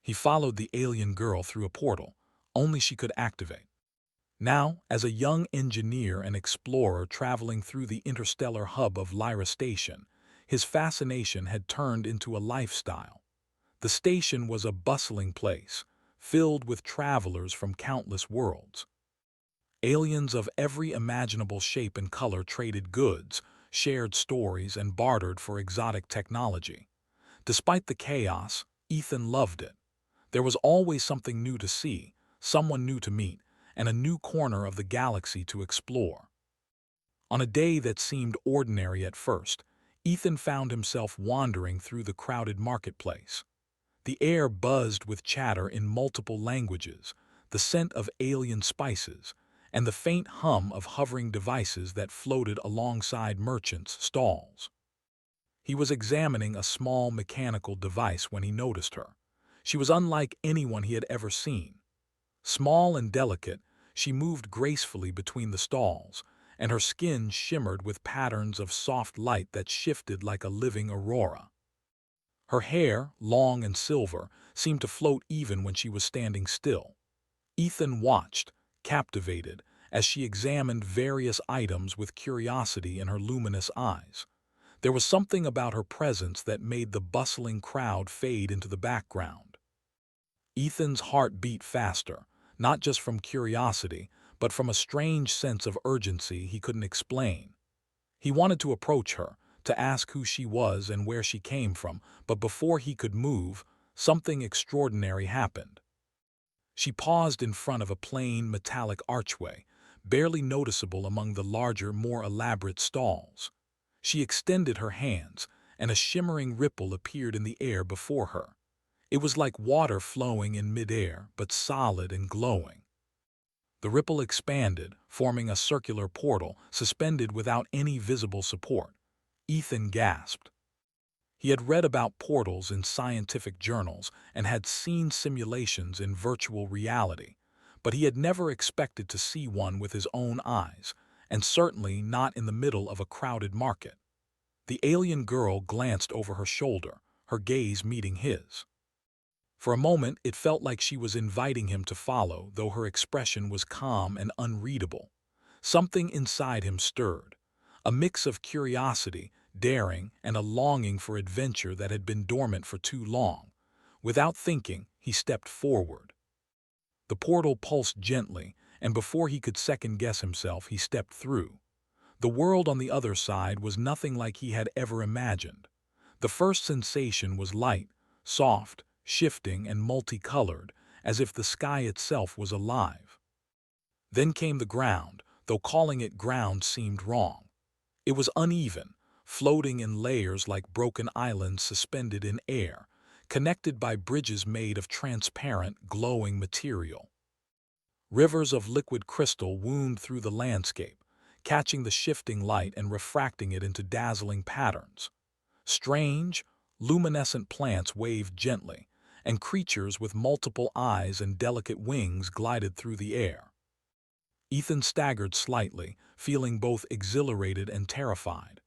He followed the alien girl through a portal, only she could activate. Now, as a young engineer and explorer traveling through the interstellar hub of Lyra Station, his fascination had turned into a lifestyle. The station was a bustling place, filled with travelers from countless worlds. Aliens of every imaginable shape and color traded goods, shared stories, and bartered for exotic technology. Despite the chaos, Ethan loved it. There was always something new to see, someone new to meet, and a new corner of the galaxy to explore. On a day that seemed ordinary at first, Ethan found himself wandering through the crowded marketplace. The air buzzed with chatter in multiple languages, the scent of alien spices, and the faint hum of hovering devices that floated alongside merchants' stalls. He was examining a small mechanical device when he noticed her. She was unlike anyone he had ever seen. Small and delicate, she moved gracefully between the stalls, and her skin shimmered with patterns of soft light that shifted like a living aurora. Her hair, long and silver, seemed to float even when she was standing still. Ethan watched, captivated, as she examined various items with curiosity in her luminous eyes. There was something about her presence that made the bustling crowd fade into the background. Ethan's heart beat faster, not just from curiosity, but from a strange sense of urgency he couldn't explain. He wanted to approach her, to ask who she was and where she came from, but before he could move, something extraordinary happened. She paused in front of a plain, metallic archway, barely noticeable among the larger, more elaborate stalls. She extended her hands, and a shimmering ripple appeared in the air before her. It was like water flowing in midair, but solid and glowing. The ripple expanded, forming a circular portal, suspended without any visible support. Ethan gasped. He had read about portals in scientific journals and had seen simulations in virtual reality, but he had never expected to see one with his own eyes, and certainly not in the middle of a crowded market. The alien girl glanced over her shoulder, her gaze meeting his. For a moment, it felt like she was inviting him to follow, though her expression was calm and unreadable. Something inside him stirred, a mix of curiosity, daring, and a longing for adventure that had been dormant for too long. Without thinking, he stepped forward. The portal pulsed gently, and before he could second-guess himself, he stepped through. The world on the other side was nothing like he had ever imagined. The first sensation was light, soft, shifting, and multicolored, as if the sky itself was alive. Then came the ground, though calling it ground seemed wrong. It was uneven, floating in layers like broken islands suspended in air, connected by bridges made of transparent, glowing material. Rivers of liquid crystal wound through the landscape, catching the shifting light and refracting it into dazzling patterns. Strange, luminescent plants waved gently, and creatures with multiple eyes and delicate wings glided through the air. Ethan staggered slightly, feeling both exhilarated and terrified.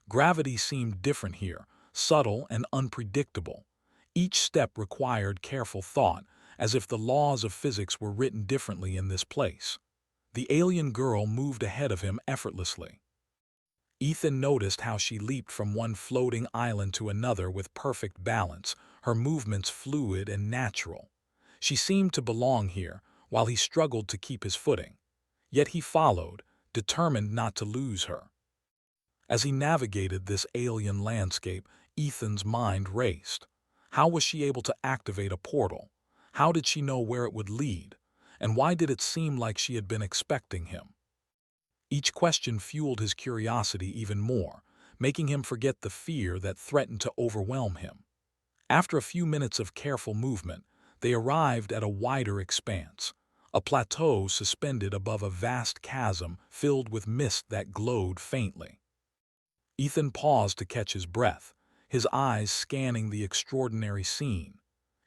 Gravity seemed different here, subtle and unpredictable. Each step required careful thought, as if the laws of physics were written differently in this place. The alien girl moved ahead of him effortlessly. Ethan noticed how she leaped from one floating island to another with perfect balance, her movements fluid and natural. She seemed to belong here, while he struggled to keep his footing. Yet he followed, determined not to lose her. As he navigated this alien landscape, Ethan's mind raced. How was she able to activate a portal? How did she know where it would lead? And why did it seem like she had been expecting him? Each question fueled his curiosity even more, making him forget the fear that threatened to overwhelm him. After a few minutes of careful movement, they arrived at a wider expanse, a plateau suspended above a vast chasm filled with mist that glowed faintly. Ethan paused to catch his breath, his eyes scanning the extraordinary scene.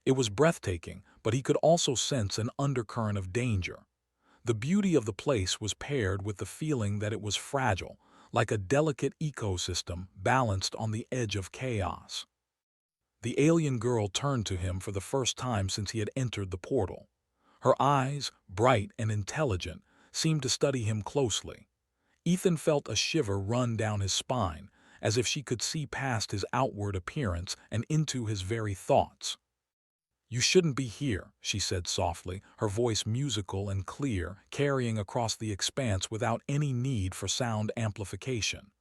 It was breathtaking, but he could also sense an undercurrent of danger. The beauty of the place was paired with the feeling that it was fragile, like a delicate ecosystem balanced on the edge of chaos. The alien girl turned to him for the first time since he had entered the portal. Her eyes, bright and intelligent, seemed to study him closely. Ethan felt a shiver run down his spine, as if she could see past his outward appearance and into his very thoughts. "You shouldn't be here," she said softly, her voice musical and clear, carrying across the expanse without any need for sound amplification.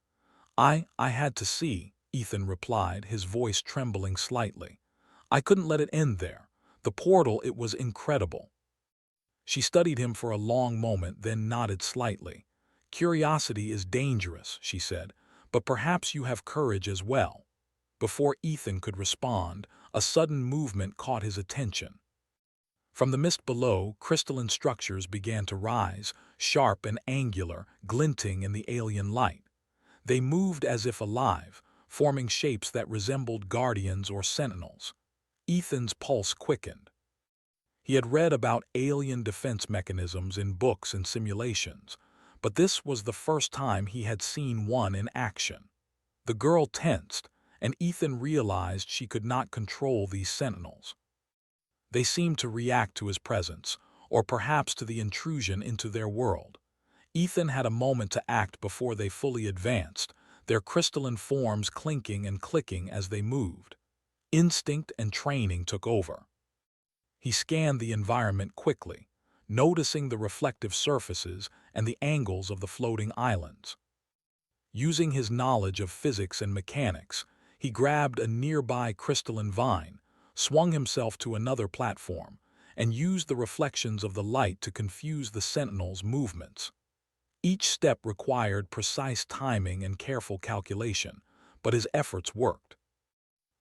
I had to see," Ethan replied, his voice trembling slightly. "I couldn't let it end there. The portal, it was incredible." She studied him for a long moment, then nodded slightly. "Curiosity is dangerous," she said, "but perhaps you have courage as well." Before Ethan could respond, a sudden movement caught his attention. From the mist below, crystalline structures began to rise, sharp and angular, glinting in the alien light. They moved as if alive, forming shapes that resembled guardians or sentinels. Ethan's pulse quickened. He had read about alien defense mechanisms in books and simulations, but this was the first time he had seen one in action. The girl tensed, and Ethan realized she could not control these sentinels. They seemed to react to his presence, or perhaps to the intrusion into their world. Ethan had a moment to act before they fully advanced, their crystalline forms clinking and clicking as they moved. Instinct and training took over. He scanned the environment quickly, noticing the reflective surfaces and the angles of the floating islands. Using his knowledge of physics and mechanics, he grabbed a nearby crystalline vine, swung himself to another platform, and used the reflections of the light to confuse the sentinels' movements. Each step required precise timing and careful calculation, but his efforts worked.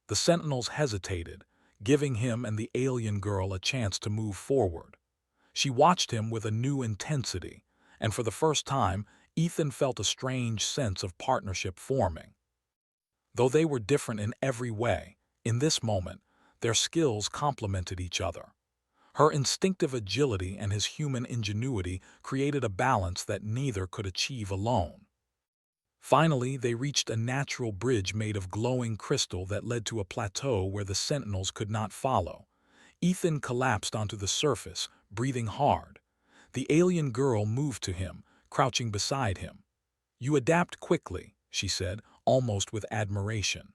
The sentinels hesitated, giving him and the alien girl a chance to move forward. She watched him with a new intensity, and for the first time, Ethan felt a strange sense of partnership forming. Though they were different in every way, in this moment, their skills complemented each other. Her instinctive agility and his human ingenuity created a balance that neither could achieve alone. Finally, they reached a natural bridge made of glowing crystal that led to a plateau where the sentinels could not follow. Ethan collapsed onto the surface, breathing hard. The alien girl moved to him, crouching beside him. "You adapt quickly," she said, almost with admiration.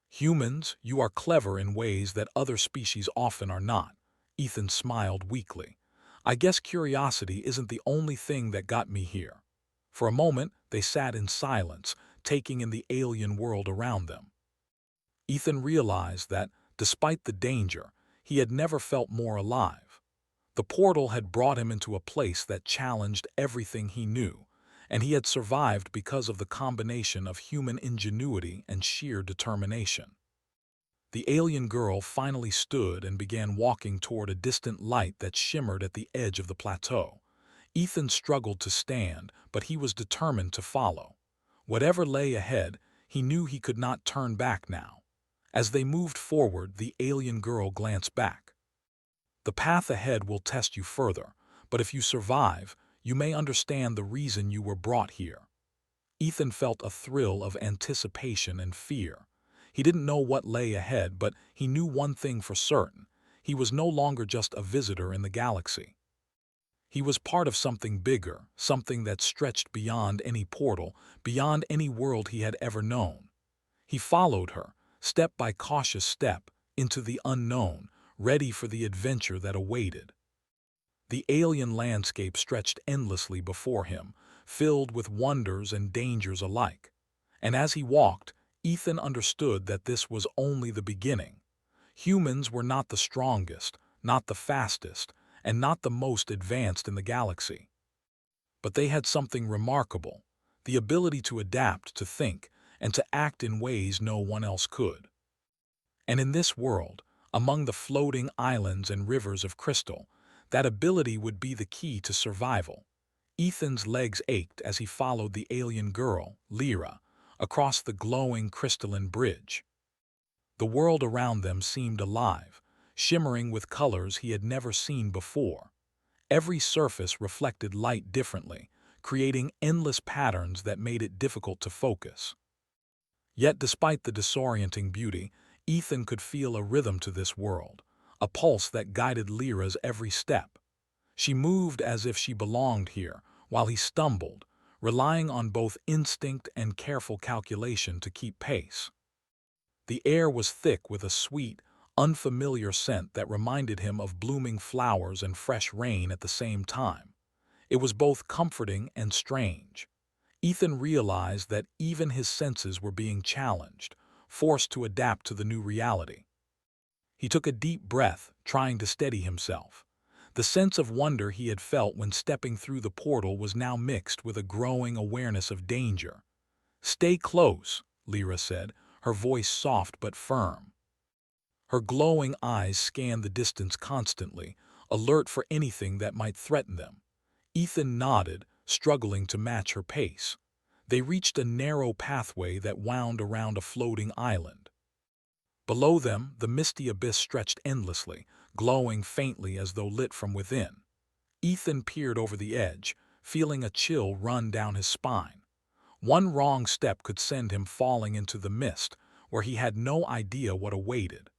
"Humans, you are clever in ways that other species often are not." Ethan smiled weakly. "I guess curiosity isn't the only thing that got me here." For a moment, they sat in silence, taking in the alien world around them. Ethan realized that, despite the danger, he had never felt more alive. The portal had brought him into a place that challenged everything he knew, and he had survived because of the combination of human ingenuity and sheer determination. The alien girl finally stood and began walking toward a distant light that shimmered at the edge of the plateau. Ethan struggled to stand, but he was determined to follow. Whatever lay ahead, he knew he could not turn back now. As they moved forward, the alien girl glanced back. "The path ahead will test you further, but if you survive, you may understand the reason you were brought here." Ethan felt a thrill of anticipation and fear. He didn't know what lay ahead, but he knew one thing for certain. He was no longer just a visitor in the galaxy. He was part of something bigger, something that stretched beyond any portal, beyond any world he had ever known. He followed her, step by cautious step, into the unknown, ready for the adventure that awaited. The alien landscape stretched endlessly before him, filled with wonders and dangers alike. And as he walked, Ethan understood that this was only the beginning. Humans were not the strongest, not the fastest, and not the most advanced in the galaxy. But they had something remarkable, the ability to adapt, to think, and to act in ways no one else could. And in this world, among the floating islands and rivers of crystal, that ability would be the key to survival. Ethan's legs ached as he followed the alien girl, Lyra, across the glowing crystalline bridge. The world around them seemed alive, shimmering with colors he had never seen before. Every surface reflected light differently, creating endless patterns that made it difficult to focus. Yet despite the disorienting beauty, Ethan could feel a rhythm to this world, a pulse that guided Lyra's every step. She moved as if she belonged here, while he stumbled, relying on both instinct and careful calculation to keep pace. The air was thick with a sweet, unfamiliar scent that reminded him of blooming flowers and fresh rain at the same time. It was both comforting and strange. Ethan realized that even his senses were being challenged, forced to adapt to the new reality. He took a deep breath, trying to steady himself. The sense of wonder he had felt when stepping through the portal was now mixed with a growing awareness of danger. "Stay close," Lyra said, her voice soft but firm. Her glowing eyes scanned the distance constantly, alert for anything that might threaten them. Ethan nodded, struggling to match her pace. They reached a narrow pathway that wound around a floating island. Below them, the misty abyss stretched endlessly, glowing faintly as though lit from within. Ethan peered over the edge, feeling a chill run down his spine. One wrong step could send him falling into the mist, where he had no idea what awaited.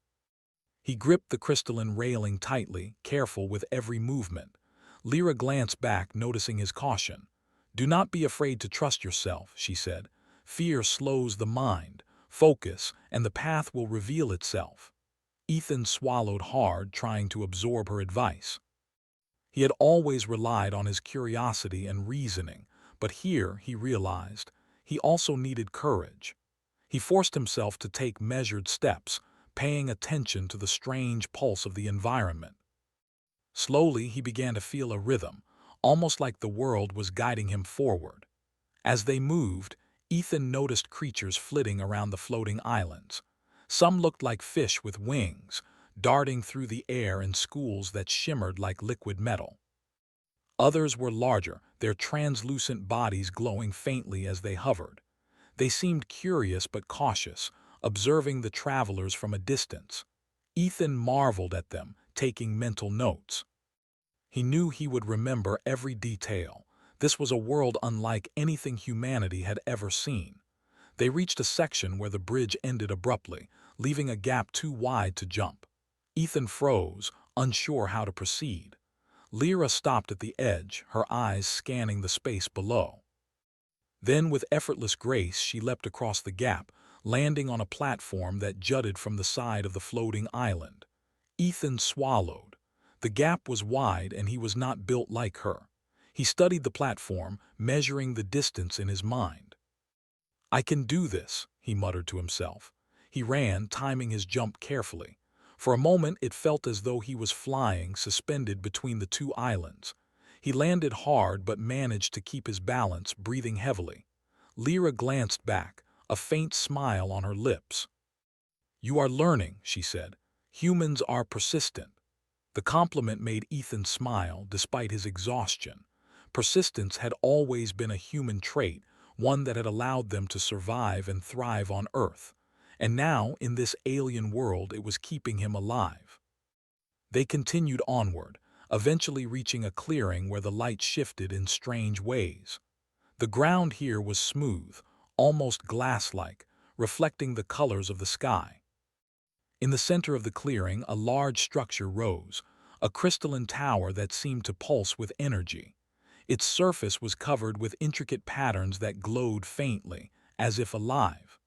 He gripped the crystalline railing tightly, careful with every movement. Lyra glanced back, noticing his caution. "Do not be afraid to trust yourself," she said. "Fear slows the mind. Focus, and the path will reveal itself." Ethan swallowed hard, trying to absorb her advice. He had always relied on his curiosity and reasoning, but here, he realized, he also needed courage. He forced himself to take measured steps, paying attention to the strange pulse of the environment. Slowly, he began to feel a rhythm, almost like the world was guiding him forward. As they moved, Ethan noticed creatures flitting around the floating islands. Some looked like fish with wings, darting through the air in schools that shimmered like liquid metal. Others were larger, their translucent bodies glowing faintly as they hovered. They seemed curious but cautious, observing the travelers from a distance. Ethan marveled at them, taking mental notes. He knew he would remember every detail. This was a world unlike anything humanity had ever seen. They reached a section where the bridge ended abruptly, leaving a gap too wide to jump. Ethan froze, unsure how to proceed. Lyra stopped at the edge, her eyes scanning the space below. Then, with effortless grace, she leapt across the gap, landing on a platform that jutted from the side of the floating island. Ethan swallowed. The gap was wide, and he was not built like her. He studied the platform, measuring the distance in his mind. "I can do this," he muttered to himself. He ran, timing his jump carefully. For a moment it felt as though he was flying, suspended between the two islands. He landed hard but managed to keep his balance, breathing heavily. Lyra glanced back, a faint smile on her lips. "You are learning," she said. "Humans are persistent." The compliment made Ethan smile, despite his exhaustion. Persistence had always been a human trait, one that had allowed them to survive and thrive on Earth. And now, in this alien world, it was keeping him alive. They continued onward, eventually reaching a clearing where the light shifted in strange ways. The ground here was smooth, almost glass-like, reflecting the colors of the sky. In the center of the clearing, a large structure rose, a crystalline tower that seemed to pulse with energy. Its surface was covered with intricate patterns that glowed faintly, as if alive.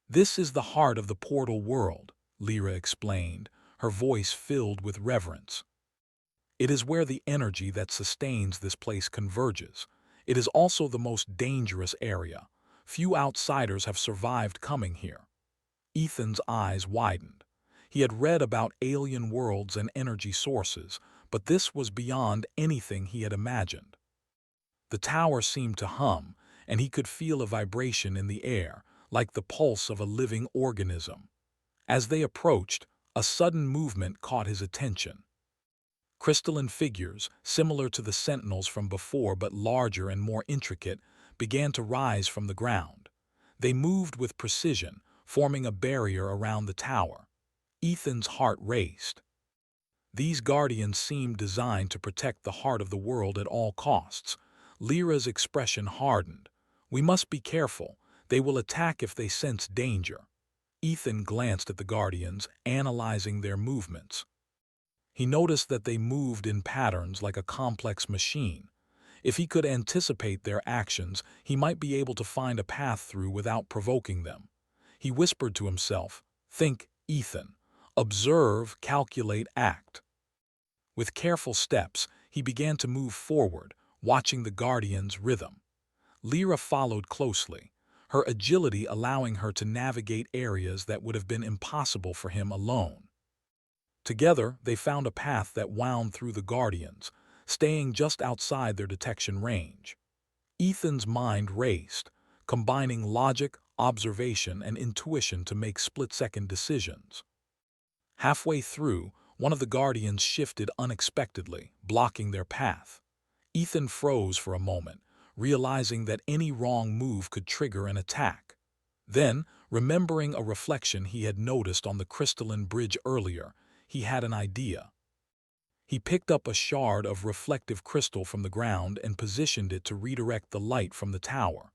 "This is the heart of the portal world," Lyra explained, her voice filled with reverence. "It is where the energy that sustains this place converges. It is also the most dangerous area. Few outsiders have survived coming here." Ethan's eyes widened. He had read about alien worlds and energy sources, but this was beyond anything he had imagined. The tower seemed to hum, and he could feel a vibration in the air, like the pulse of a living organism. As they approached, a sudden movement caught his attention. Crystalline figures, similar to the sentinels from before but larger and more intricate, began to rise from the ground. They moved with precision, forming a barrier around the tower. Ethan's heart raced. These guardians seemed designed to protect the heart of the world at all costs. Lyra's expression hardened. "We must be careful. They will attack if they sense danger." Ethan glanced at the Guardians, analyzing their movements. He noticed that they moved in patterns like a complex machine. If he could anticipate their actions, he might be able to find a path through without provoking them. He whispered to himself, "Think, Ethan. Observe, calculate, act." With careful steps, he began to move forward, watching the Guardian's rhythm. Lyra followed closely, her agility allowing her to navigate areas that would have been impossible for him alone. Together, they found a path that wound through the Guardians, staying just outside their detection range. Ethan's mind raced, combining logic, observation, and intuition to make split-second decisions. Halfway through, one of the Guardians shifted unexpectedly, blocking their path. Ethan froze for a moment, realizing that any wrong move could trigger an attack. Then, remembering a reflection he had noticed on the crystalline bridge earlier, he had an idea. He picked up a shard of reflective crystal from the ground and positioned it to redirect the light from the tower.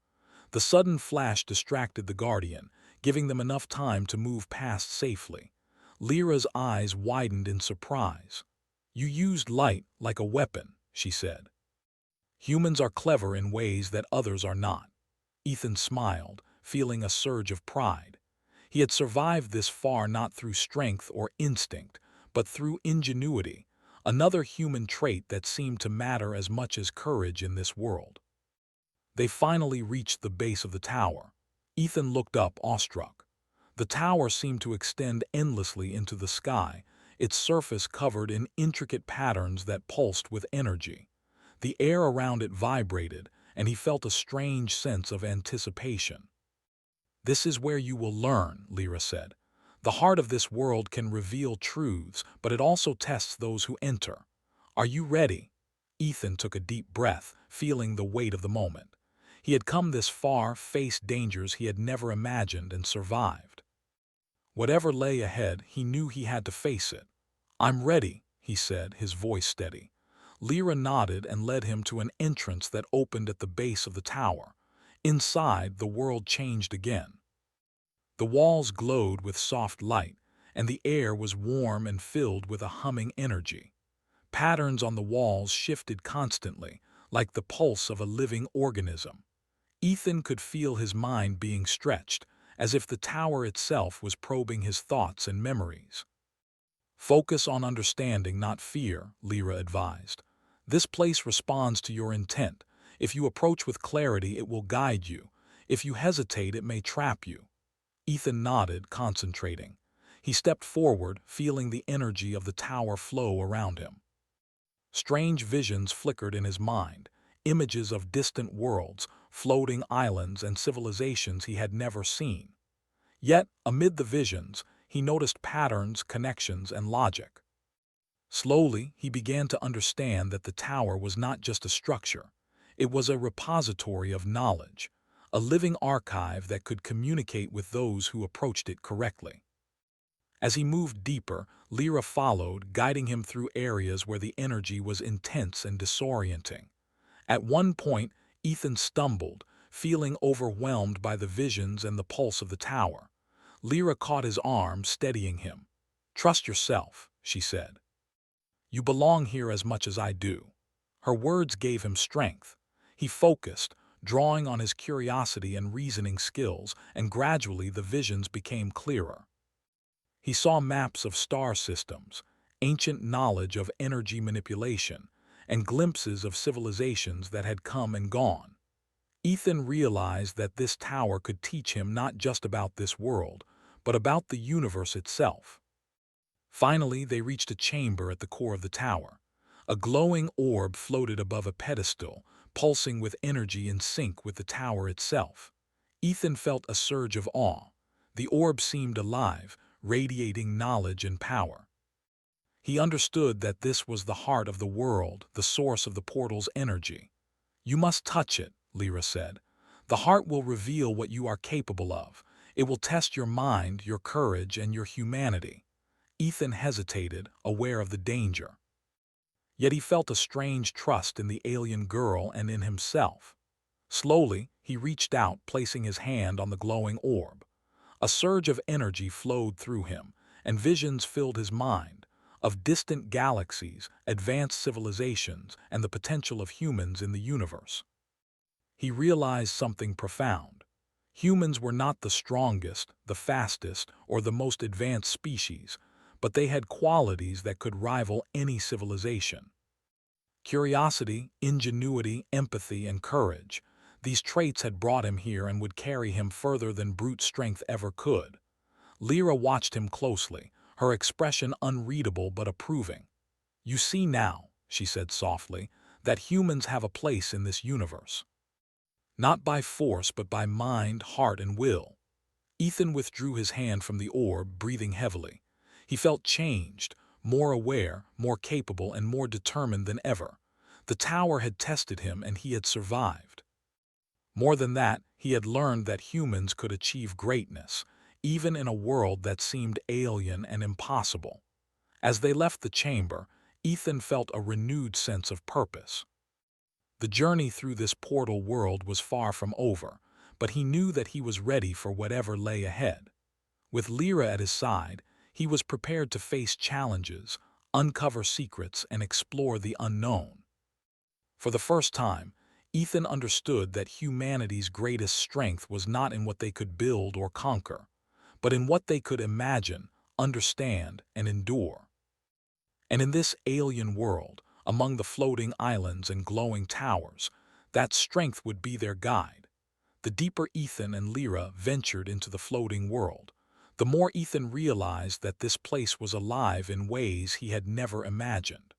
The sudden flash distracted the Guardian, giving them enough time to move past safely. Lyra's eyes widened in surprise. "You used light like a weapon," she said. "Humans are clever in ways that others are not." Ethan smiled, feeling a surge of pride. He had survived this far not through strength or instinct, but through ingenuity, another human trait that seemed to matter as much as courage in this world. They finally reached the base of the tower. Ethan looked up, awestruck. The tower seemed to extend endlessly into the sky, its surface covered in intricate patterns that pulsed with energy. The air around it vibrated, and he felt a strange sense of anticipation. "This is where you will learn," Lyra said. "The heart of this world can reveal truths, but it also tests those who enter. Are you ready?" Ethan took a deep breath, feeling the weight of the moment. He had come this far, faced dangers he had never imagined, and survived. Whatever lay ahead, he knew he had to face it. "I'm ready," he said, his voice steady. Lyra nodded and led him to an entrance that opened at the base of the tower. Inside, the world changed again. The walls glowed with soft light, and the air was warm and filled with a humming energy. Patterns on the walls shifted constantly, like the pulse of a living organism. Ethan could feel his mind being stretched, as if the tower itself was probing his thoughts and memories. "Focus on understanding, not fear," Lyra advised. "This place responds to your intent. If you approach with clarity, it will guide you. If you hesitate, it may trap you." Ethan nodded, concentrating. He stepped forward, feeling the energy of the tower flow around him. Strange visions flickered in his mind, images of distant worlds, floating islands, and civilizations he had never seen. Yet, amid the visions, he noticed patterns, connections, and logic. Slowly, he began to understand that the tower was not just a structure. It was a repository of knowledge, a living archive that could communicate with those who approached it correctly. As he moved deeper, Lyra followed, guiding him through areas where the energy was intense and disorienting. At one point, Ethan stumbled, feeling overwhelmed by the visions and the pulse of the tower. Lyra caught his arm, steadying him. "Trust yourself," she said. "You belong here as much as I do." Her words gave him strength. He focused, drawing on his curiosity and reasoning skills, and gradually the visions became clearer. He saw maps of star systems, ancient knowledge of energy manipulation, and glimpses of civilizations that had come and gone. Ethan realized that this tower could teach him not just about this world, but about the universe itself. Finally, they reached a chamber at the core of the tower. A glowing orb floated above a pedestal, pulsing with energy in sync with the tower itself. Ethan felt a surge of awe. The orb seemed alive, radiating knowledge and power. He understood that this was the heart of the world, the source of the portal's energy. "You must touch it," Lyra said. "The heart will reveal what you are capable of. It will test your mind, your courage, and your humanity." Ethan hesitated, aware of the danger. Yet he felt a strange trust in the alien girl and in himself. Slowly, he reached out, placing his hand on the glowing orb. A surge of energy flowed through him, and visions filled his mind, of distant galaxies, advanced civilizations, and the potential of humans in the universe. He realized something profound. Humans were not the strongest, the fastest, or the most advanced species, but they had qualities that could rival any civilization. Curiosity, ingenuity, empathy, and courage. These traits had brought him here and would carry him further than brute strength ever could. Lyra watched him closely, her expression unreadable but approving. "You see now," she said softly, "that humans have a place in this universe. Not by force, but by mind, heart, and will." Ethan withdrew his hand from the orb, breathing heavily. He felt changed, more aware, more capable, and more determined than ever. The tower had tested him, and he had survived. More than that, he had learned that humans could achieve greatness, even in a world that seemed alien and impossible. As they left the chamber, Ethan felt a renewed sense of purpose. The journey through this portal world was far from over, but he knew that he was ready for whatever lay ahead. With Lyra at his side, he was prepared to face challenges, uncover secrets, and explore the unknown. For the first time, Ethan understood that humanity's greatest strength was not in what they could build or conquer, but in what they could imagine, understand, and endure. And in this alien world, among the floating islands and glowing towers, that strength would be their guide. The deeper Ethan and Lyra ventured into the floating world, the more Ethan realized that this place was alive in ways he had never imagined.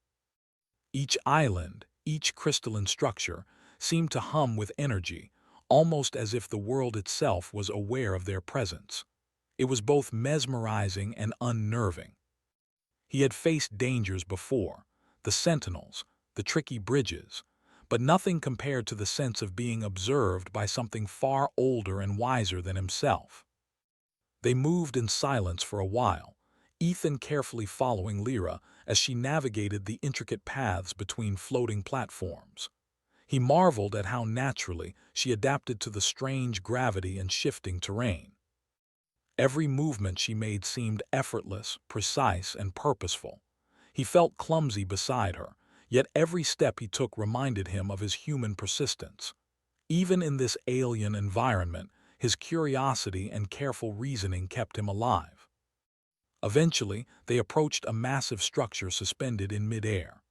Each island, each crystalline structure, seemed to hum with energy, almost as if the world itself was aware of their presence. It was both mesmerizing and unnerving. He had faced dangers before, the sentinels, the tricky bridges, but nothing compared to the sense of being observed by something far older and wiser than himself. They moved in silence for a while, Ethan carefully following Lyra as she navigated the intricate paths between floating platforms. He marveled at how naturally she adapted to the strange gravity and shifting terrain. Every movement she made seemed effortless, precise, and purposeful. He felt clumsy beside her, yet every step he took reminded him of his human persistence. Even in this alien environment, his curiosity and careful reasoning kept him alive. Eventually, they approached a massive structure suspended in midair.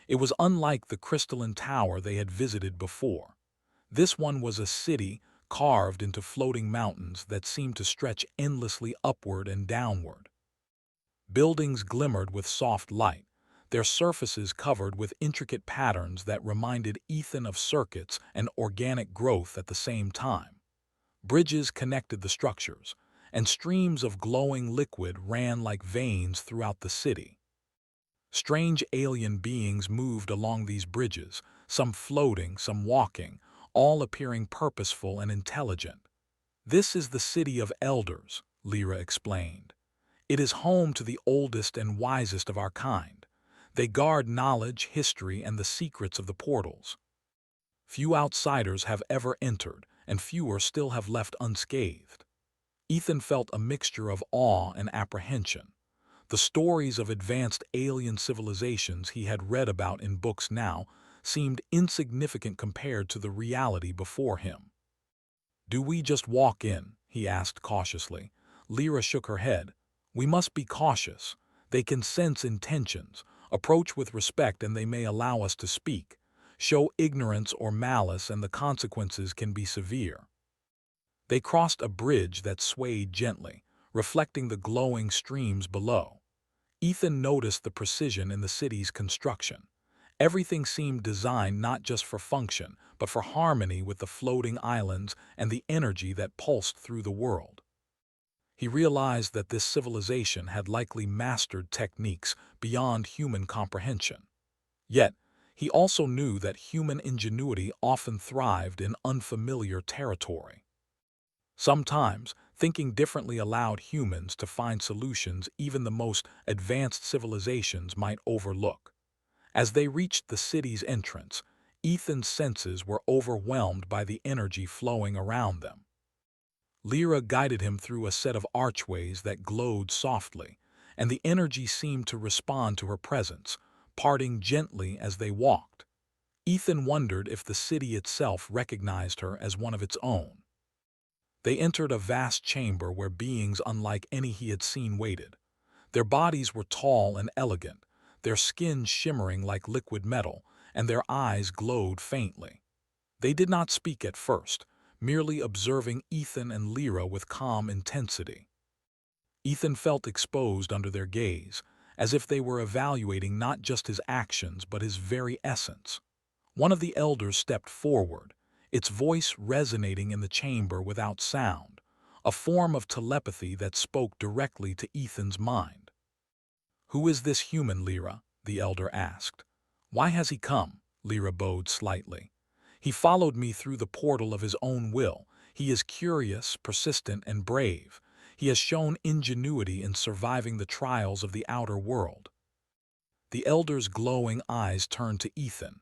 It was unlike the crystalline tower they had visited before. This one was a city carved into floating mountains that seemed to stretch endlessly upward and downward. Buildings glimmered with soft light, their surfaces covered with intricate patterns that reminded Ethan of circuits and organic growth at the same time. Bridges connected the structures, and streams of glowing liquid ran like veins throughout the city. Strange alien beings moved along these bridges, some floating, some walking, all appearing purposeful and intelligent. "This is the city of elders," Lyra explained. "It is home to the oldest and wisest of our kind. They guard knowledge, history, and the secrets of the portals. Few outsiders have ever entered, and fewer still have left unscathed." Ethan felt a mixture of awe and apprehension. The stories of advanced alien civilizations he had read about in books now seemed insignificant compared to the reality before him. "Do we just walk in?" he asked cautiously. Lyra shook her head. "We must be cautious. They can sense intentions, approach with respect, and they may allow us to speak. Show ignorance or malice and the consequences can be severe." They crossed a bridge that swayed gently, reflecting the glowing streams below. Ethan noticed the precision in the city's construction. Everything seemed designed not just for function, but for harmony with the floating islands and the energy that pulsed through the world. He realized that this civilization had likely mastered techniques beyond human comprehension. Yet, he also knew that human ingenuity often thrived in unfamiliar territory. Sometimes, thinking differently allowed humans to find solutions even the most advanced civilizations might overlook. As they reached the city's entrance, Ethan's senses were overwhelmed by the energy flowing around them. Lyra guided him through a set of archways that glowed softly, and the energy seemed to respond to her presence, parting gently as they walked. Ethan wondered if the city itself recognized her as one of its own. They entered a vast chamber where beings unlike any he had seen waited. Their bodies were tall and elegant, their skin shimmering like liquid metal, and their eyes glowed faintly. They did not speak at first, merely observing Ethan and Lyra with calm intensity. Ethan felt exposed under their gaze, as if they were evaluating not just his actions but his very essence. One of the elders stepped forward, its voice resonating in the chamber without sound, a form of telepathy that spoke directly to Ethan's mind. "Who is this human, Lyra?" the elder asked. "Why has he come?" Lyra bowed slightly. "He followed me through the portal of his own will. He is curious, persistent, and brave. He has shown ingenuity in surviving the trials of the outer world." The elder's glowing eyes turned to Ethan.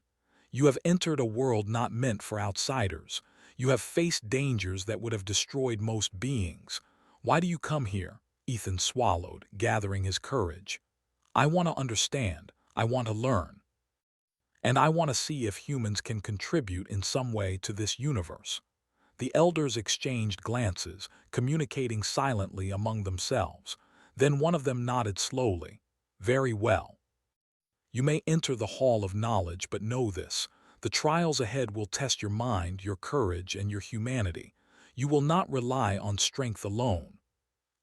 "You have entered a world not meant for outsiders. You have faced dangers that would have destroyed most beings. Why do you come here?" Ethan swallowed, gathering his courage. "I want to understand. I want to learn. And I want to see if humans can contribute in some way to this universe." The elders exchanged glances, communicating silently among themselves. Then one of them nodded slowly. "Very well. You may enter the Hall of Knowledge, but know this. The trials ahead will test your mind, your courage, and your humanity. You will not rely on strength alone."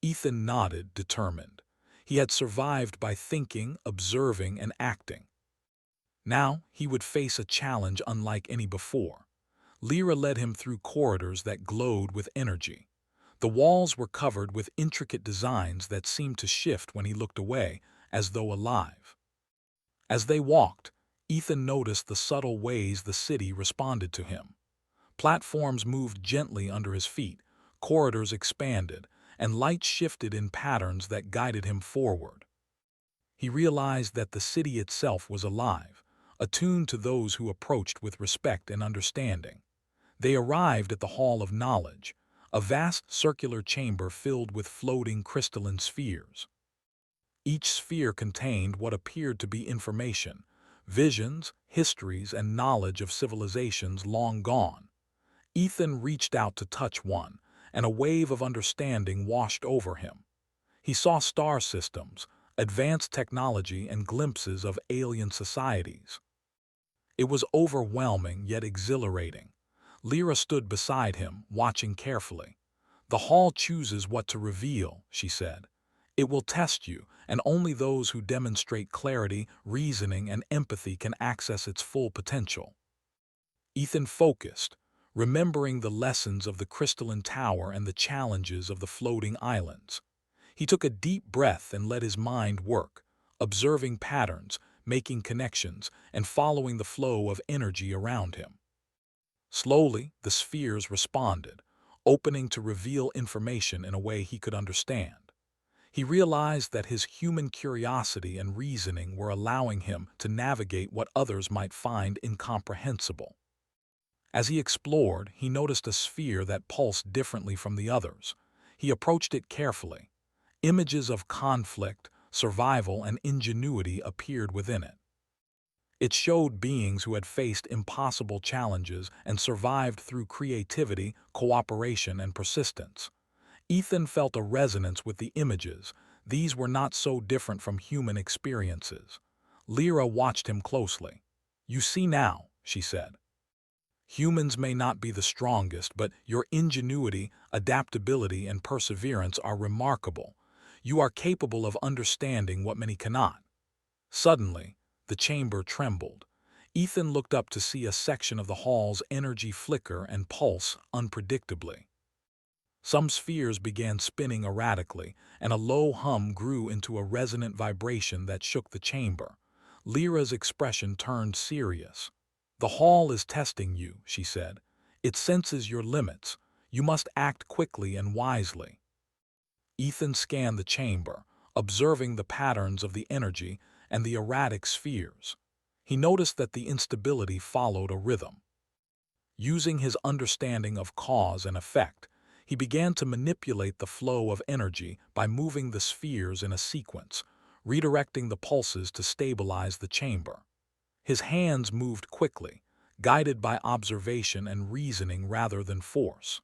Ethan nodded, determined. He had survived by thinking, observing, and acting. Now he would face a challenge unlike any before. Lyra led him through corridors that glowed with energy. The walls were covered with intricate designs that seemed to shift when he looked away, as though alive. As they walked, Ethan noticed the subtle ways the city responded to him. Platforms moved gently under his feet, corridors expanded, and light shifted in patterns that guided him forward. He realized that the city itself was alive, attuned to those who approached with respect and understanding. They arrived at the Hall of Knowledge, a vast circular chamber filled with floating crystalline spheres. Each sphere contained what appeared to be information, visions, histories, and knowledge of civilizations long gone. Ethan reached out to touch one, and a wave of understanding washed over him. He saw star systems, advanced technology, and glimpses of alien societies. It was overwhelming yet exhilarating. Lyra stood beside him, watching carefully. "The hall chooses what to reveal," she said. "It will test you, and only those who demonstrate clarity, reasoning, and empathy can access its full potential." Ethan focused, remembering the lessons of the crystalline tower and the challenges of the floating islands. He took a deep breath and let his mind work, observing patterns, making connections, and following the flow of energy around him. Slowly, the spheres responded, opening to reveal information in a way he could understand. He realized that his human curiosity and reasoning were allowing him to navigate what others might find incomprehensible. As he explored, he noticed a sphere that pulsed differently from the others. He approached it carefully. Images of conflict, survival, and ingenuity appeared within it. It showed beings who had faced impossible challenges and survived through creativity, cooperation, and persistence. Ethan felt a resonance with the images. These were not so different from human experiences. Lyra watched him closely. "You see now," she said. "Humans may not be the strongest, but your ingenuity, adaptability, and perseverance are remarkable. You are capable of understanding what many cannot." Suddenly, the chamber trembled. Ethan looked up to see a section of the hall's energy flicker and pulse unpredictably. Some spheres began spinning erratically, and a low hum grew into a resonant vibration that shook the chamber. Lyra's expression turned serious. "The hall is testing you," she said. "It senses your limits. You must act quickly and wisely." Ethan scanned the chamber, observing the patterns of the energy and the erratic spheres. He noticed that the instability followed a rhythm. Using his understanding of cause and effect, He began to manipulate the flow of energy by moving the spheres in a sequence, redirecting the pulses to stabilize the chamber. His hands moved quickly, guided by observation and reasoning rather than force.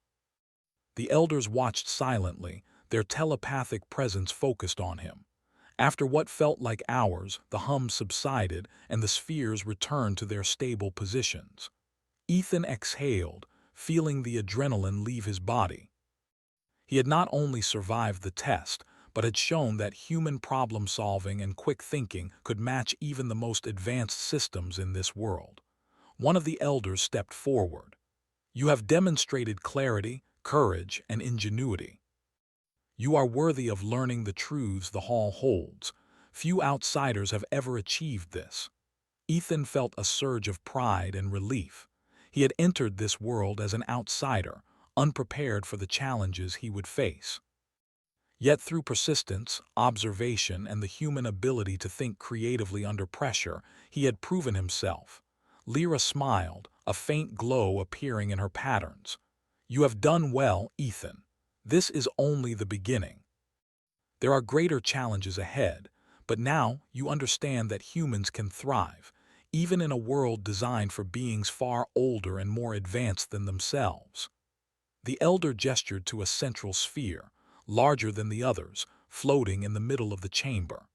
The elders watched silently, their telepathic presence focused on him. After what felt like hours, the hum subsided and the spheres returned to their stable positions. Ethan exhaled, feeling the adrenaline leave his body. He had not only survived the test, but had shown that human problem-solving and quick thinking could match even the most advanced systems in this world. One of the elders stepped forward. "You have demonstrated clarity, courage, and ingenuity. You are worthy of learning the truths the hall holds. Few outsiders have ever achieved this." Ethan felt a surge of pride and relief. He had entered this world as an outsider, unprepared for the challenges he would face. Yet through persistence, observation, and the human ability to think creatively under pressure, he had proven himself. Lyra smiled, a faint glow appearing in her patterns. "You have done well, Ethan. This is only the beginning. There are greater challenges ahead, but now you understand that humans can thrive, even in a world designed for beings far older and more advanced than themselves." The elder gestured to a central sphere, larger than the others, floating in the middle of the chamber.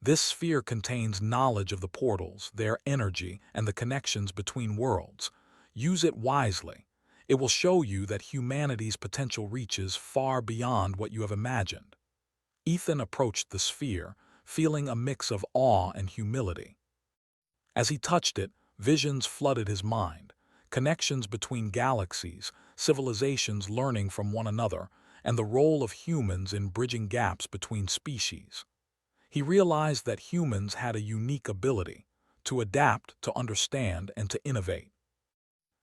This sphere contains knowledge of the portals, their energy, and the connections between worlds. Use it wisely. It will show you that humanity's potential reaches far beyond what you have imagined. Ethan approached the sphere, feeling a mix of awe and humility. As he touched it, visions flooded his mind, connections between galaxies, civilizations learning from one another, and the role of humans in bridging gaps between species. He realized that humans had a unique ability to adapt, to understand, and to innovate.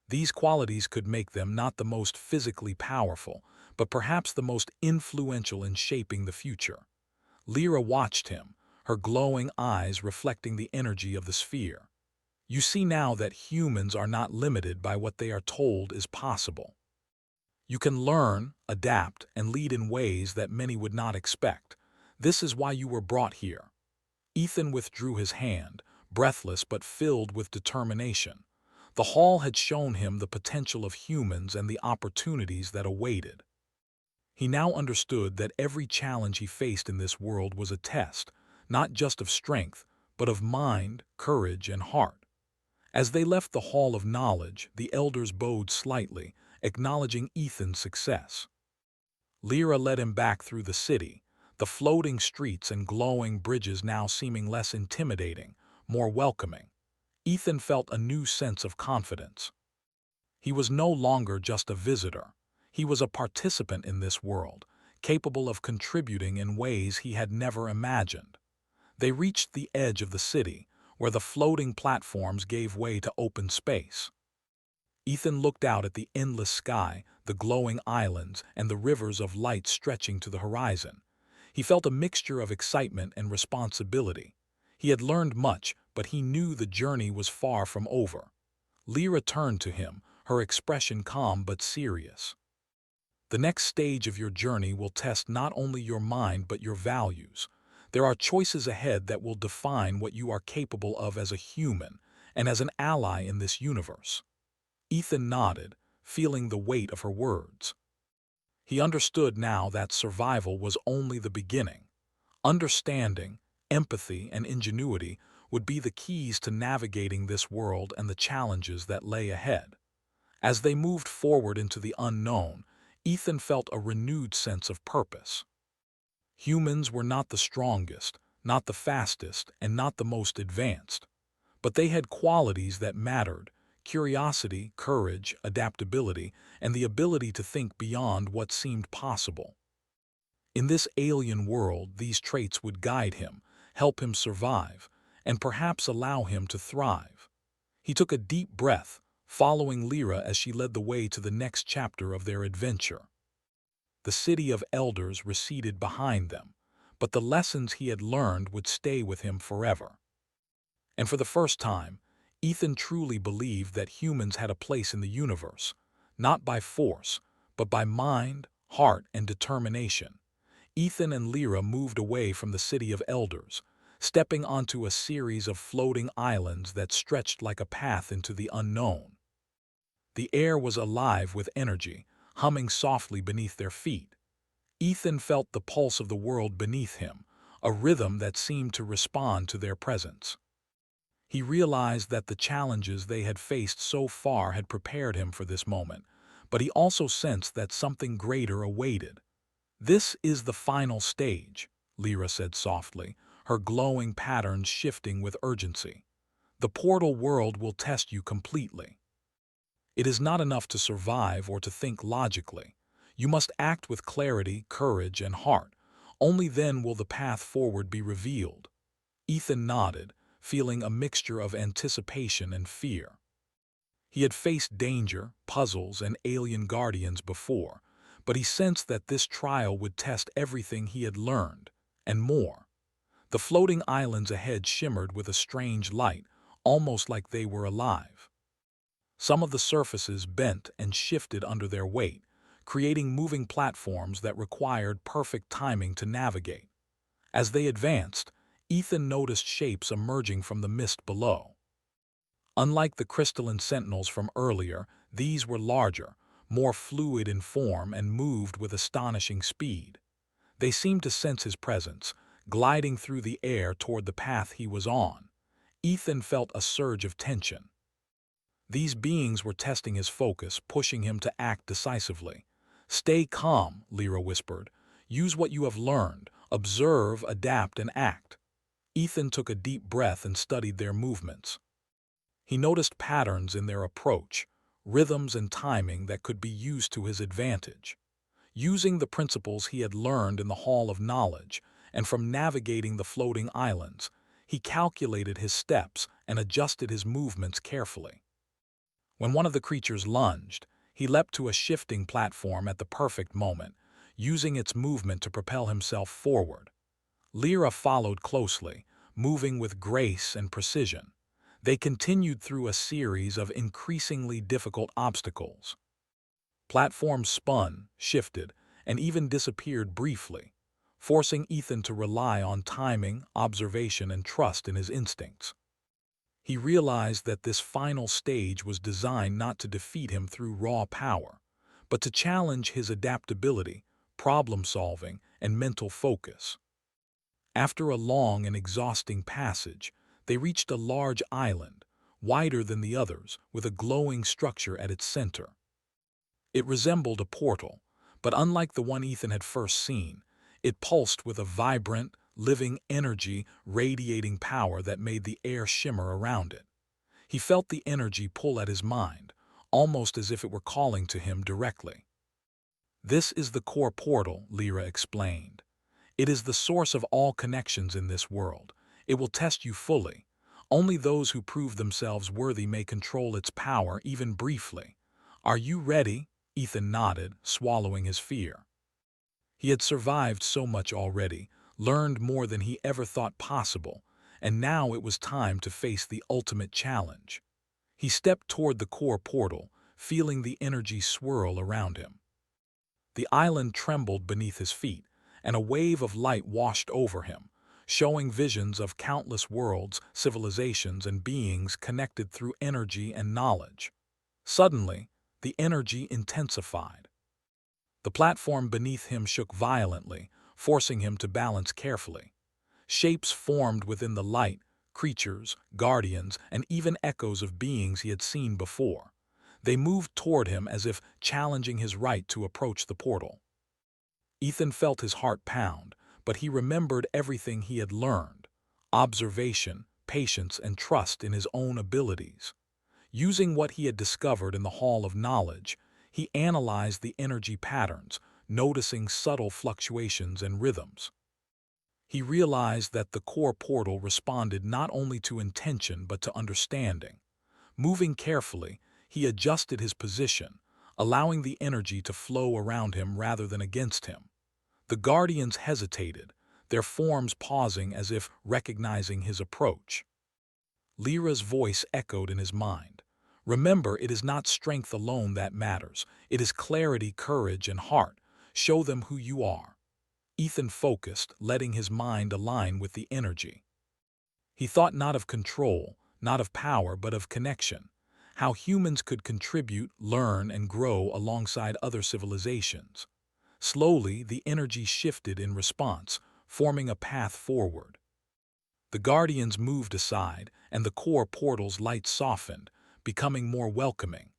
These qualities could make them not the most physically powerful, but perhaps the most influential in shaping the future. Lyra watched him, her glowing eyes reflecting the energy of the sphere. "You see now that humans are not limited by what they are told is possible. You can learn, adapt, and lead in ways that many would not expect. This is why you were brought here." Ethan withdrew his hand, breathless but filled with determination. The hall had shown him the potential of humans and the opportunities that awaited. He now understood that every challenge he faced in this world was a test, not just of strength, but of mind, courage, and heart. As they left the Hall of Knowledge, the elders bowed slightly, acknowledging Ethan's success. Lyra led him back through the city, the floating streets and glowing bridges now seeming less intimidating, more welcoming. Ethan felt a new sense of confidence. He was no longer just a visitor. He was a participant in this world, capable of contributing in ways he had never imagined. They reached the edge of the city, where the floating platforms gave way to open space. Ethan looked out at the endless sky, the glowing islands, and the rivers of light stretching to the horizon. He felt a mixture of excitement and responsibility. He had learned much, but he knew the journey was far from over. Lyra turned to him, her expression calm but serious. "The next stage of your journey will test not only your mind but your values. There are choices ahead that will define what you are capable of as a human and as an ally in this universe." Ethan nodded, feeling the weight of her words. He understood now that survival was only the beginning. Understanding, empathy, and ingenuity would be the keys to navigating this world and the challenges that lay ahead. As they moved forward into the unknown, Ethan felt a renewed sense of purpose. Humans were not the strongest, not the fastest, and not the most advanced. But they had qualities that mattered: curiosity, courage, adaptability, and the ability to think beyond what seemed possible. In this alien world, these traits would guide him, help him survive, and perhaps allow him to thrive. He took a deep breath, following Lyra as she led the way to the next chapter of their adventure. The city of elders receded behind them, but the lessons he had learned would stay with him forever. And for the first time, Ethan truly believed that humans had a place in the universe, not by force, but by mind, heart, and determination. Ethan and Lyra moved away from the city of elders, stepping onto a series of floating islands that stretched like a path into the unknown. The air was alive with energy, humming softly beneath their feet. Ethan felt the pulse of the world beneath him, a rhythm that seemed to respond to their presence. He realized that the challenges they had faced so far had prepared him for this moment, but he also sensed that something greater awaited. "This is the final stage," Lyra said softly, her glowing patterns shifting with urgency. "The portal world will test you completely. It is not enough to survive or to think logically. You must act with clarity, courage, and heart. Only then will the path forward be revealed." Ethan nodded, feeling a mixture of anticipation and fear. He had faced danger, puzzles, and alien guardians before, but he sensed that this trial would test everything he had learned, and more. The floating islands ahead shimmered with a strange light, almost like they were alive. Some of the surfaces bent and shifted under their weight, creating moving platforms that required perfect timing to navigate. As they advanced, Ethan noticed shapes emerging from the mist below. Unlike the crystalline sentinels from earlier, these were larger, more fluid in form, and moved with astonishing speed. They seemed to sense his presence, gliding through the air toward the path he was on. Ethan felt a surge of tension. These beings were testing his focus, pushing him to act decisively. "Stay calm," Lyra whispered. "Use what you have learned. Observe, adapt, and act." Ethan took a deep breath and studied their movements. He noticed patterns in their approach, rhythms and timing that could be used to his advantage. Using the principles he had learned in the Hall of Knowledge and from navigating the floating islands, he calculated his steps and adjusted his movements carefully. When one of the creatures lunged, he leapt to a shifting platform at the perfect moment, using its movement to propel himself forward. Lyra followed closely, moving with grace and precision. They continued through a series of increasingly difficult obstacles. Platforms spun, shifted, and even disappeared briefly, forcing Ethan to rely on timing, observation, and trust in his instincts. He realized that this final stage was designed not to defeat him through raw power, but to challenge his adaptability, problem-solving, and mental focus. After a long and exhausting passage, they reached a large island, wider than the others, with a glowing structure at its center. It resembled a portal, but unlike the one Ethan had first seen, it pulsed with a vibrant, living energy radiating power that made the air shimmer around it. He felt the energy pull at his mind, almost as if it were calling to him directly. "This is the core portal," Lyra explained. "It is the source of all connections in this world. It will test you fully. Only those who prove themselves worthy may control its power, even briefly. Are you ready?" Ethan nodded, swallowing his fear. He had survived so much already, learned more than he ever thought possible, and now it was time to face the ultimate challenge. He stepped toward the core portal, feeling the energy swirl around him. The island trembled beneath his feet, and a wave of light washed over him, showing visions of countless worlds, civilizations, and beings connected through energy and knowledge. Suddenly, the energy intensified. The platform beneath him shook violently, forcing him to balance carefully. Shapes formed within the light, creatures, guardians, and even echoes of beings he had seen before. They moved toward him as if challenging his right to approach the portal. Ethan felt his heart pound, but he remembered everything he had learned: observation, patience, and trust in his own abilities. Using what he had discovered in the Hall of Knowledge, he analyzed the energy patterns, noticing subtle fluctuations and rhythms. He realized that the core portal responded not only to intention but to understanding. Moving carefully, he adjusted his position, allowing the energy to flow around him rather than against him. The guardians hesitated, their forms pausing as if recognizing his approach. Lyra's voice echoed in his mind. Remember, it is not strength alone that matters. It is clarity, courage, and heart. Show them who you are. Ethan focused, letting his mind align with the energy. He thought not of control, not of power, but of connection. How humans could contribute, learn, and grow alongside other civilizations. Slowly, the energy shifted in response, forming a path forward. The Guardians moved aside, and the core portal's light softened, becoming more welcoming.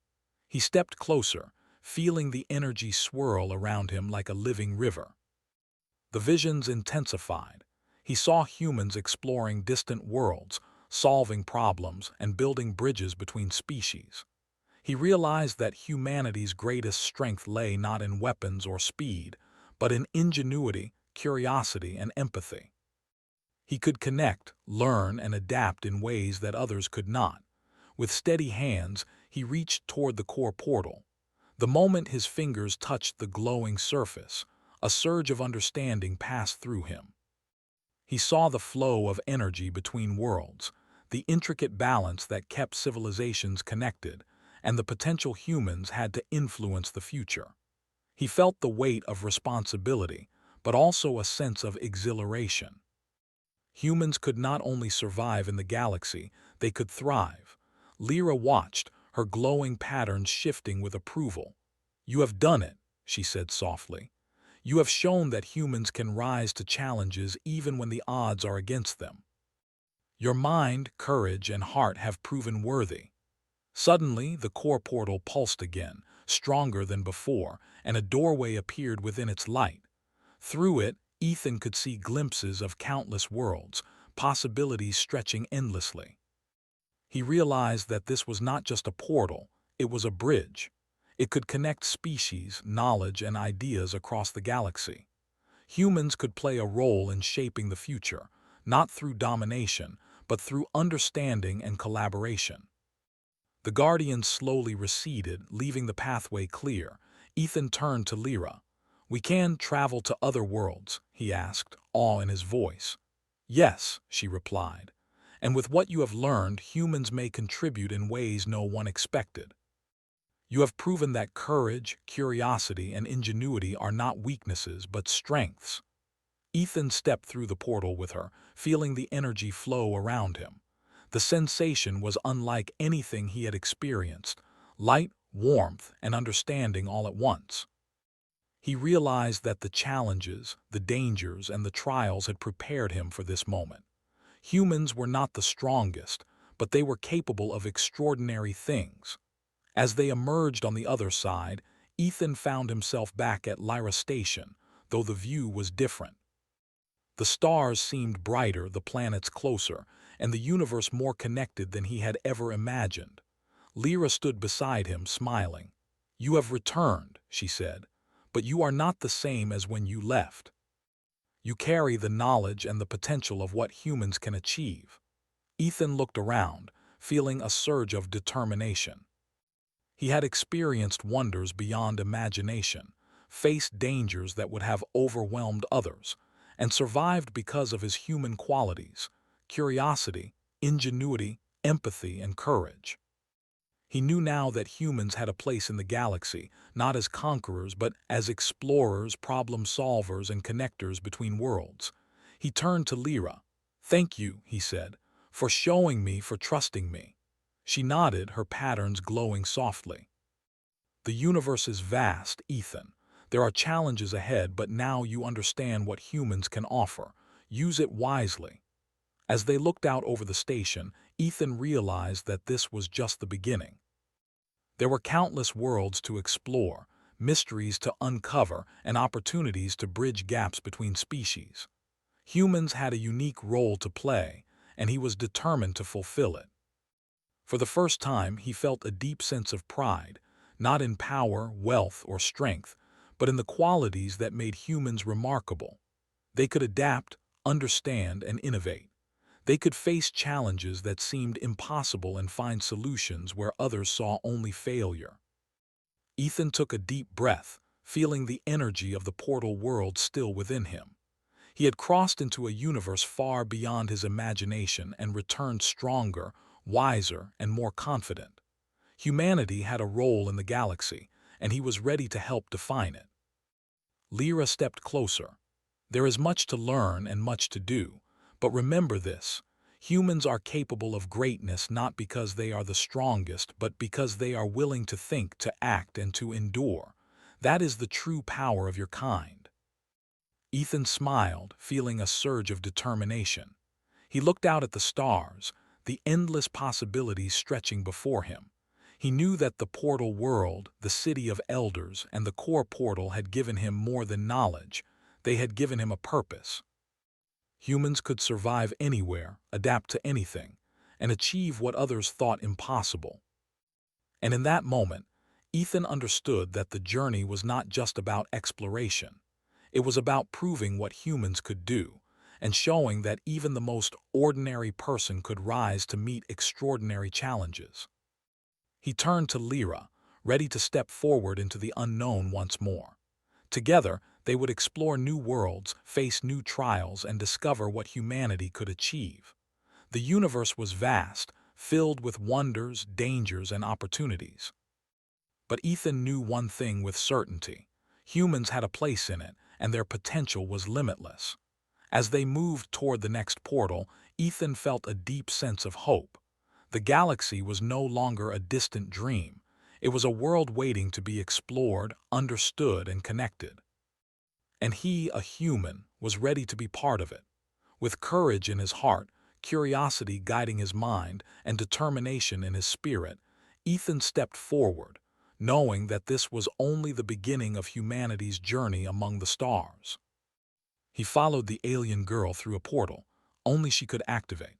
He stepped closer, feeling the energy swirl around him like a living river. The visions intensified. He saw humans exploring distant worlds, solving problems, and building bridges between species. He realized that humanity's greatest strength lay not in weapons or speed, but in ingenuity, curiosity, and empathy. He could connect, learn, and adapt in ways that others could not. With steady hands, he reached toward the core portal. The moment his fingers touched the glowing surface, a surge of understanding passed through him. He saw the flow of energy between worlds, the intricate balance that kept civilizations connected, and the potential humans had to influence the future. He felt the weight of responsibility, but also a sense of exhilaration. Humans could not only survive in the galaxy, they could thrive. Lyra watched, her glowing patterns shifting with approval. "You have done it," she said softly. "You have shown that humans can rise to challenges even when the odds are against them. Your mind, courage, and heart have proven worthy." Suddenly, the core portal pulsed again, stronger than before, and a doorway appeared within its light. Through it, Ethan could see glimpses of countless worlds, possibilities stretching endlessly. He realized that this was not just a portal, it was a bridge. It could connect species, knowledge, and ideas across the galaxy. Humans could play a role in shaping the future, not through domination, but through understanding and collaboration. The Guardians slowly receded, leaving the pathway clear. Ethan turned to Lyra. "We can travel to other worlds?" he asked, awe in his voice. "Yes," she replied. "And with what you have learned, humans may contribute in ways no one expected. You have proven that courage, curiosity, and ingenuity are not weaknesses but strengths." Ethan stepped through the portal with her, feeling the energy flow around him. The sensation was unlike anything he had experienced: light, warmth, and understanding all at once. He realized that the challenges, the dangers, and the trials had prepared him for this moment. Humans were not the strongest, but they were capable of extraordinary things. As they emerged on the other side, Ethan found himself back at Lyra Station, though the view was different. The stars seemed brighter, the planets closer, and the universe more connected than he had ever imagined. Lyra stood beside him, smiling. "You have returned," she said, "but you are not the same as when you left. You carry the knowledge and the potential of what humans can achieve." Ethan looked around, feeling a surge of determination. He had experienced wonders beyond imagination, faced dangers that would have overwhelmed others, and survived because of his human qualities: curiosity, ingenuity, empathy, and courage. He knew now that humans had a place in the galaxy, not as conquerors but as explorers, problem solvers, and connectors between worlds. He turned to Lyra. "Thank you," he said, "for showing me, for trusting me." She nodded, her patterns glowing softly. "The universe is vast, Ethan. There are challenges ahead, but now you understand what humans can offer. Use it wisely." As they looked out over the station, Ethan realized that this was just the beginning. There were countless worlds to explore, mysteries to uncover, and opportunities to bridge gaps between species. Humans had a unique role to play, and he was determined to fulfill it. For the first time, he felt a deep sense of pride, not in power, wealth, or strength, but in the qualities that made humans remarkable. They could adapt, understand, and innovate. They could face challenges that seemed impossible and find solutions where others saw only failure. Ethan took a deep breath, feeling the energy of the portal world still within him. He had crossed into a universe far beyond his imagination and returned stronger, wiser, and more confident. Humanity had a role in the galaxy, and he was ready to help define it. Lyra stepped closer. There is much to learn and much to do, but remember this. Humans are capable of greatness not because they are the strongest, but because they are willing to think, to act, and to endure. That is the true power of your kind. Ethan smiled, feeling a surge of determination. He looked out at the stars, the endless possibilities stretching before him. He knew that the portal world, the city of elders, and the core portal had given him more than knowledge. They had given him a purpose. Humans could survive anywhere, adapt to anything, and achieve what others thought impossible. And in that moment, Ethan understood that the journey was not just about exploration. It was about proving what humans could do, and showing that even the most ordinary person could rise to meet extraordinary challenges. He turned to Lyra, ready to step forward into the unknown once more. Together, they would explore new worlds, face new trials, and discover what humanity could achieve. The universe was vast, filled with wonders, dangers, and opportunities. But Ethan knew one thing with certainty. Humans had a place in it, and their potential was limitless. As they moved toward the next portal, Ethan felt a deep sense of hope. The galaxy was no longer a distant dream. It was a world waiting to be explored, understood, and connected. And he, a human, was ready to be part of it. With courage in his heart, curiosity guiding his mind, and determination in his spirit, Ethan stepped forward, knowing that this was only the beginning of humanity's journey among the stars. He followed the alien girl through a portal only she could activate.